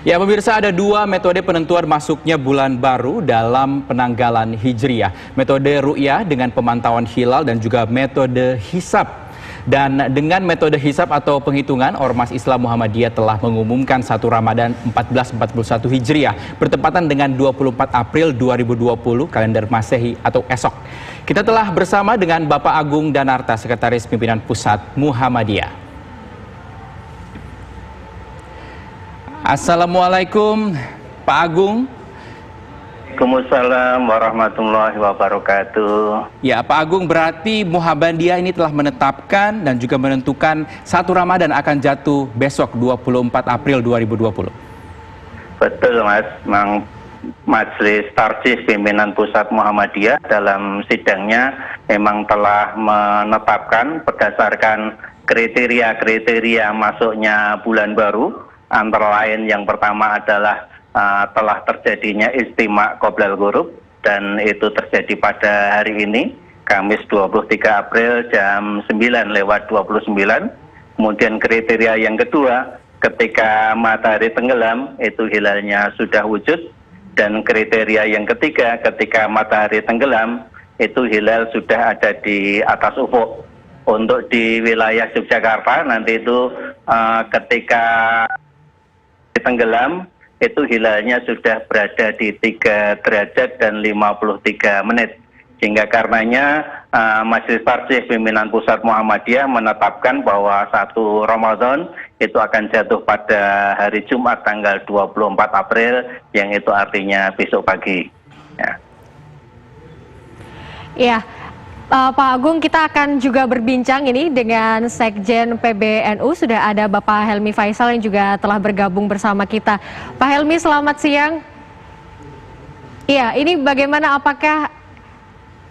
Ya pemirsa, ada dua metode penentuan masuknya bulan baru dalam penanggalan Hijriah. Metode ru'yah dengan pemantauan hilal dan juga metode hisab. Dan dengan metode hisab atau penghitungan, Ormas Islam Muhammadiyah telah mengumumkan 1 Ramadan 1441 Hijriah bertepatan dengan 24 April 2020 kalender Masehi atau esok. Kita telah bersama dengan Bapak Agung Danarta, Sekretaris Pimpinan Pusat Muhammadiyah. Assalamualaikum Pak Agung. Waalaikumsalam warahmatullahi wabarakatuh. Ya Pak Agung, berarti Muhammadiyah ini telah menetapkan dan juga menentukan 1 Ramadan akan jatuh besok 24 April 2020. Betul Mas, Majelis Tarjih Pimpinan Pusat Muhammadiyah dalam sidangnya memang telah menetapkan berdasarkan kriteria-kriteria masuknya bulan baru. Antara lain yang pertama adalah telah terjadinya istimak qoblal ghurub, dan itu terjadi pada hari ini, Kamis 23 April jam 9:29. Kemudian kriteria yang kedua, ketika matahari tenggelam, itu hilalnya sudah wujud. Dan kriteria yang ketiga, ketika matahari tenggelam, itu hilal sudah ada di atas ufuk. Untuk di wilayah Yogyakarta, nanti itu ketika tenggelam, itu hilalnya sudah berada di 3 derajat dan 53 menit. Sehingga karenanya Majelis Tarjih Pimpinan Pusat Muhammadiyah menetapkan bahwa 1 Ramadan itu akan jatuh pada hari Jumat tanggal 24 April, yang itu artinya besok pagi. Ya. Pak Agung, kita akan juga berbincang ini dengan Sekjen PBNU. Sudah ada Bapak Helmi Faisal yang juga telah bergabung bersama kita. Pak Helmi, selamat siang. Iya, ini bagaimana, apakah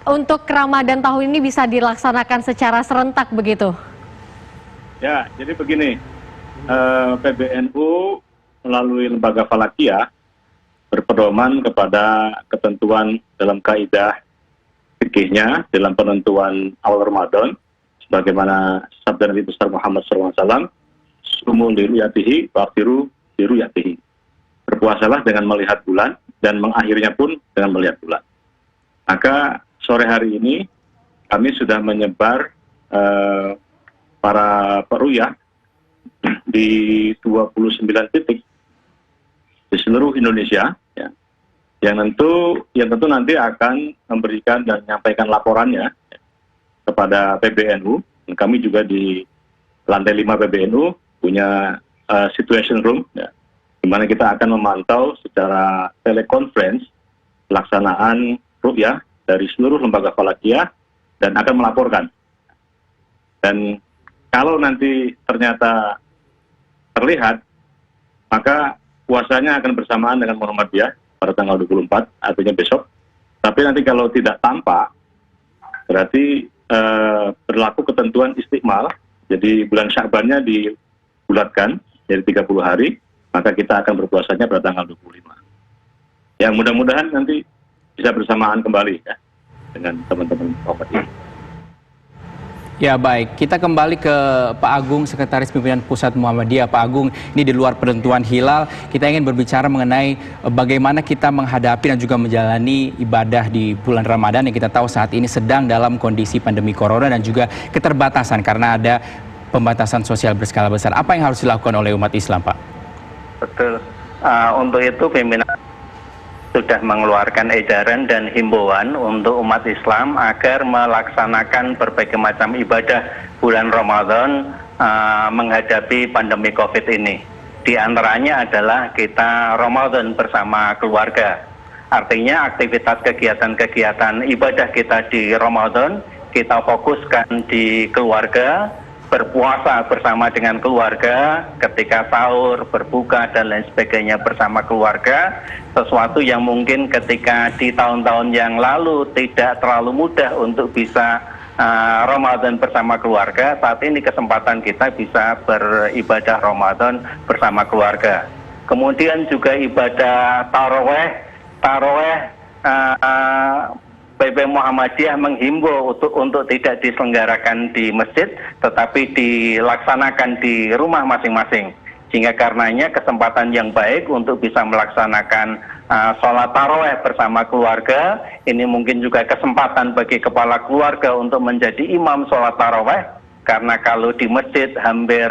untuk Ramadan tahun ini bisa dilaksanakan secara serentak begitu? Ya, jadi begini, PBNU melalui Lembaga Falakiyah berpedoman kepada ketentuan dalam kaidah fikihnya dalam penentuan awal Ramadan, sebagaimana sabda Nabi besar Muhammad SAW, sumu liruyatihi waqtiru liruyatihi. Berpuasalah dengan melihat bulan dan mengakhirinya pun dengan melihat bulan. Maka sore hari ini kami sudah menyebar para peruyah di 29 titik di seluruh Indonesia, ya, yang tentu nanti akan memberikan dan menyampaikan laporannya kepada PBNU. Dan kami juga di lantai 5 PBNU punya situation room, ya, di mana kita akan memantau secara telekonferensi pelaksanaan ru'yah dari seluruh lembaga falakiyah dan akan melaporkan. Dan kalau nanti ternyata terlihat, maka puasanya akan bersamaan dengan Muhammadiyah pada tanggal 24, artinya besok. Tapi nanti kalau tidak tampak, berarti berlaku ketentuan istiqmal, jadi bulan Sya'bannya dibulatkan jadi 30 hari, maka kita akan berpuasanya pada tanggal 25. Ya, mudah-mudahan nanti bisa bersamaan kembali ya dengan teman-teman Muhammadiyah. Ya baik, kita kembali ke Pak Agung, Sekretaris Pimpinan Pusat Muhammadiyah. Pak Agung, ini di luar penentuan hilal, kita ingin berbicara mengenai bagaimana kita menghadapi dan juga menjalani ibadah di bulan Ramadan yang kita tahu saat ini sedang dalam kondisi pandemi corona dan juga keterbatasan karena ada pembatasan sosial berskala besar. Apa yang harus dilakukan oleh umat Islam, Pak? Betul. Untuk itu pimpinan sudah mengeluarkan edaran dan himbauan untuk umat Islam agar melaksanakan berbagai macam ibadah bulan Ramadan menghadapi pandemi COVID ini. Di antaranya adalah kita Ramadan bersama keluarga. Artinya aktivitas kegiatan-kegiatan ibadah kita di Ramadan kita fokuskan di keluarga, berpuasa bersama dengan keluarga, ketika sahur, berbuka, dan lain sebagainya bersama keluarga, sesuatu yang mungkin ketika di tahun-tahun yang lalu tidak terlalu mudah untuk bisa Ramadan bersama keluarga, saat ini kesempatan kita bisa beribadah Ramadan bersama keluarga. Kemudian juga ibadah taraweh PP Muhammadiyah menghimbau untuk tidak diselenggarakan di masjid, tetapi dilaksanakan di rumah masing-masing. Sehingga karenanya kesempatan yang baik untuk bisa melaksanakan sholat taraweh bersama keluarga. Ini mungkin juga kesempatan bagi kepala keluarga untuk menjadi imam sholat taraweh. Karena kalau di masjid hampir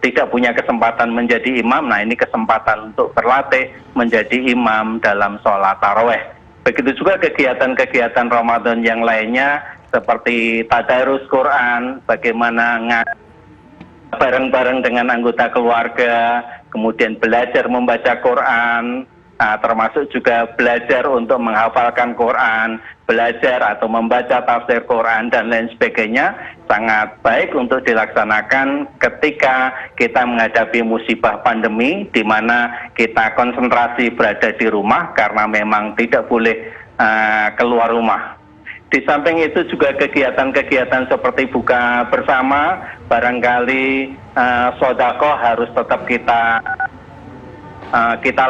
tidak punya kesempatan menjadi imam, nah ini kesempatan untuk berlatih menjadi imam dalam sholat taraweh. Begitu juga kegiatan-kegiatan Ramadan yang lainnya seperti tadarus Quran, bagaimana bareng-bareng dengan anggota keluarga, kemudian belajar membaca Quran, termasuk juga belajar untuk menghafalkan Quran, belajar atau membaca tafsir Quran dan lain sebagainya, sangat baik untuk dilaksanakan ketika kita menghadapi musibah pandemi, di mana kita konsentrasi berada di rumah karena memang tidak boleh keluar rumah. Di samping itu juga kegiatan-kegiatan seperti buka bersama, barangkali sedekah harus tetap kita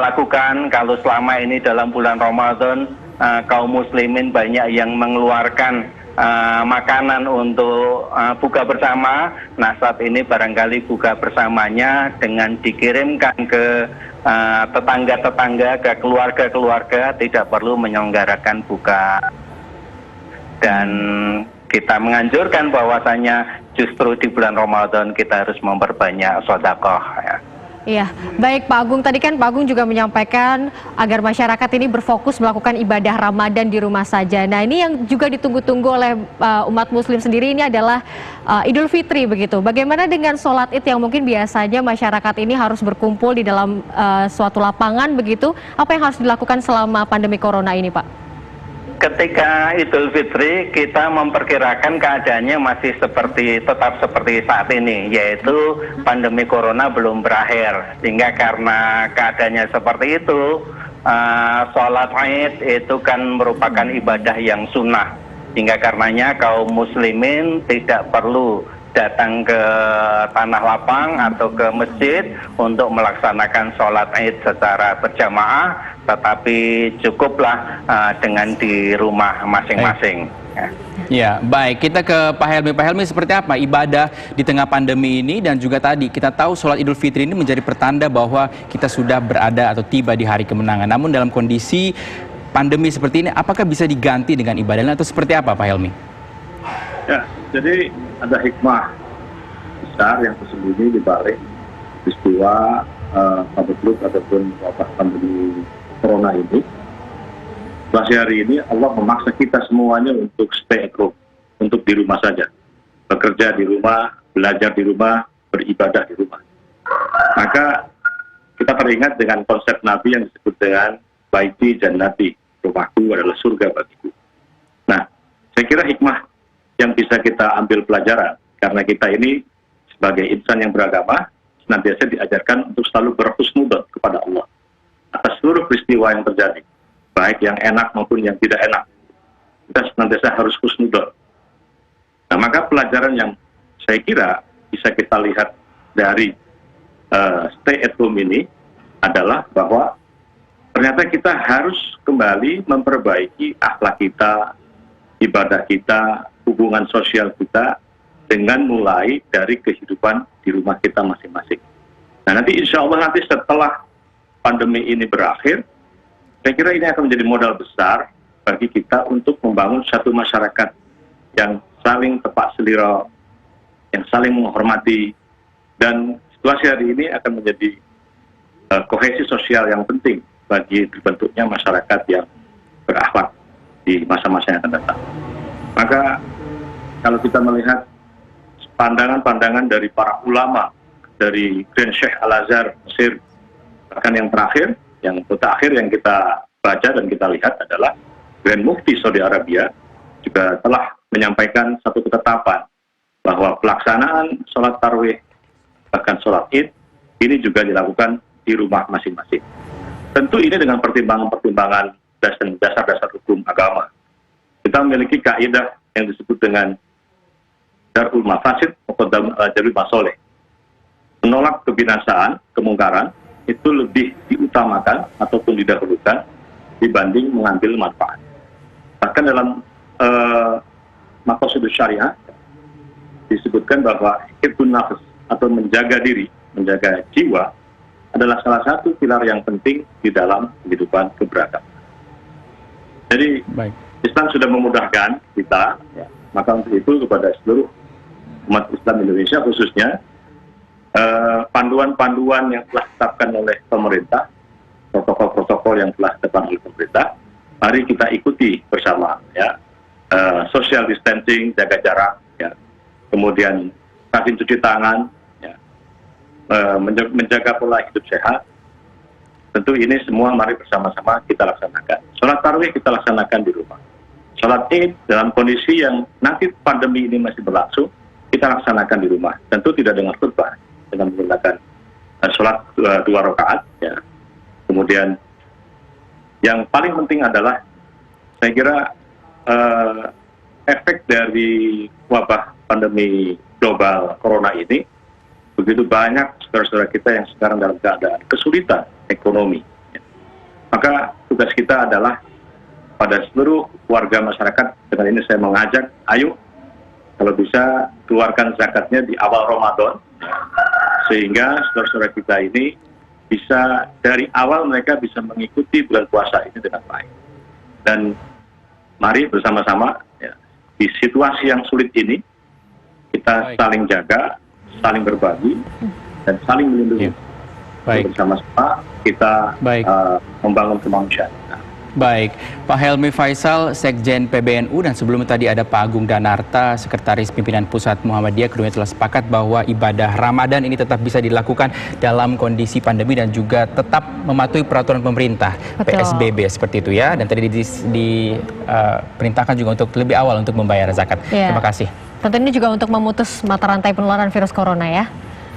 lakukan. Kalau selama ini dalam bulan Ramadan kaum muslimin banyak yang mengeluarkan makanan untuk buka bersama. Nah, saat ini barangkali buka bersamanya dengan dikirimkan ke tetangga-tetangga, ke keluarga-keluarga, tidak perlu menyelenggarakan buka. Dan kita menganjurkan bahwasanya justru di bulan Ramadan kita harus memperbanyak sedekah, ya. Iya, baik Pak Agung. Tadi kan Pak Agung juga menyampaikan agar masyarakat ini berfokus melakukan ibadah Ramadan di rumah saja. Nah, ini yang juga ditunggu-tunggu oleh umat muslim sendiri ini adalah Idul Fitri begitu. Bagaimana dengan sholat Id yang mungkin biasanya masyarakat ini harus berkumpul di dalam suatu lapangan begitu? Apa yang harus dilakukan selama pandemi corona ini, Pak? Ketika Idul Fitri kita memperkirakan keadaannya masih tetap seperti saat ini, yaitu pandemi corona belum berakhir. Sehingga karena keadaannya seperti itu, sholat Id itu kan merupakan ibadah yang sunnah. Sehingga karenanya kaum muslimin tidak perlu datang ke tanah lapang atau ke masjid untuk melaksanakan sholat Id secara berjamaah, tetapi cukuplah dengan di rumah masing-masing. Ya, baik. Kita ke Pak Helmi. Pak Helmi, seperti apa ibadah di tengah pandemi ini, dan juga tadi kita tahu sholat Idul Fitri ini menjadi pertanda bahwa kita sudah berada atau tiba di hari kemenangan. Namun dalam kondisi pandemi seperti ini, apakah bisa diganti dengan ibadah atau seperti apa, Pak Helmi? Ya, jadi ada hikmah besar yang tersembunyi di balik peristiwa pandemi ataupun wabah pandemi corona ini. Masih hari ini Allah memaksa kita semuanya untuk stay at home, untuk di rumah saja, bekerja di rumah, belajar di rumah, beribadah di rumah. Maka kita teringat dengan konsep Nabi yang disebut dengan Baiti Jannati, rumahku adalah surga bagiku. Nah, saya kira hikmah yang bisa kita ambil pelajaran, karena kita ini sebagai insan yang beragama senantiasa diajarkan untuk selalu berhusnudzon kepada Allah atas seluruh peristiwa yang terjadi, baik yang enak maupun yang tidak enak. Kita senantiasa harus husnudzon. Nah, maka pelajaran yang saya kira bisa kita lihat dari stay at home ini adalah bahwa ternyata kita harus kembali memperbaiki akhlak kita, ibadah kita, hubungan sosial kita, dengan mulai dari kehidupan di rumah kita masing-masing. Nah, nanti insya Allah nanti setelah pandemi ini berakhir, saya kira ini akan menjadi modal besar bagi kita untuk membangun satu masyarakat yang saling tepat selera, yang saling menghormati, dan situasi hari ini akan menjadi kohesi sosial yang penting bagi terbentuknya masyarakat yang berakhlak di masa-masa yang akan datang. Maka kalau kita melihat pandangan-pandangan dari para ulama, dari Grand Sheikh Al-Azhar Mesir, bahkan yang terakhir, yang terakhir yang kita baca dan kita lihat adalah Grand Mufti Saudi Arabia juga telah menyampaikan satu ketetapan bahwa pelaksanaan sholat tarawih bahkan sholat Id ini juga dilakukan di rumah masing-masing. Tentu ini dengan pertimbangan-pertimbangan dasar-dasar hukum agama. Kita memiliki kaidah yang disebut dengan Darul Mafasid Muqaddam ala Jalbil Masoleh. Menolak kebinasaan, kemungkaran itu lebih diutamakan ataupun didahulukan dibanding mengambil manfaat. Bahkan dalam maqasidus syariah disebutkan bahwa hifdzun nafs atau menjaga diri, menjaga jiwa adalah salah satu pilar yang penting di dalam kehidupan keberagaman. Jadi Baik. Islam sudah memudahkan kita, ya. Maka untuk itu kepada seluruh umat Islam Indonesia khususnya, panduan-panduan yang telah ditetapkan oleh pemerintah, protokol-protokol yang telah ditetapkan oleh pemerintah, mari kita ikuti bersama, ya. Social distancing, jaga jarak, ya. Kemudian rajin cuci tangan, ya. Menjaga pola hidup sehat. Tentu ini semua mari bersama-sama kita laksanakan. Sholat tarawih kita laksanakan di rumah. Sholat Id dalam kondisi yang nanti pandemi ini masih berlangsung, kita laksanakan di rumah. Tentu tidak dengan khutbah, dengan menggunakan sholat 2 rakaat. Ya. Kemudian yang paling penting adalah, saya kira efek dari wabah pandemi global corona ini, begitu banyak saudara-saudara kita yang sekarang dalam keadaan kesulitan ekonomi. Ya. Maka tugas kita adalah pada seluruh warga masyarakat, dengan ini saya mengajak, ayo kalau bisa keluarkan zakatnya di awal Ramadan, sehingga saudara-saudara kita ini bisa dari awal mereka bisa mengikuti bulan puasa ini dengan baik. Dan mari bersama-sama, ya, di situasi yang sulit ini kita saling jaga, saling berbagi, dan saling melindungi. Baik. Bersama-sama kita membangun kemanusiaan. Baik, Pak Helmi Faisal, Sekjen PBNU, dan sebelumnya tadi ada Pak Agung Danarta, Sekretaris Pimpinan Pusat Muhammadiyah. Keduanya telah sepakat bahwa ibadah Ramadan ini tetap bisa dilakukan dalam kondisi pandemi dan juga tetap mematuhi peraturan pemerintah. Betul. PSBB seperti itu ya. Dan tadi diperintahkan juga untuk lebih awal untuk membayar zakat. Terima kasih. Tentu ini juga untuk memutus mata rantai penularan virus corona ya.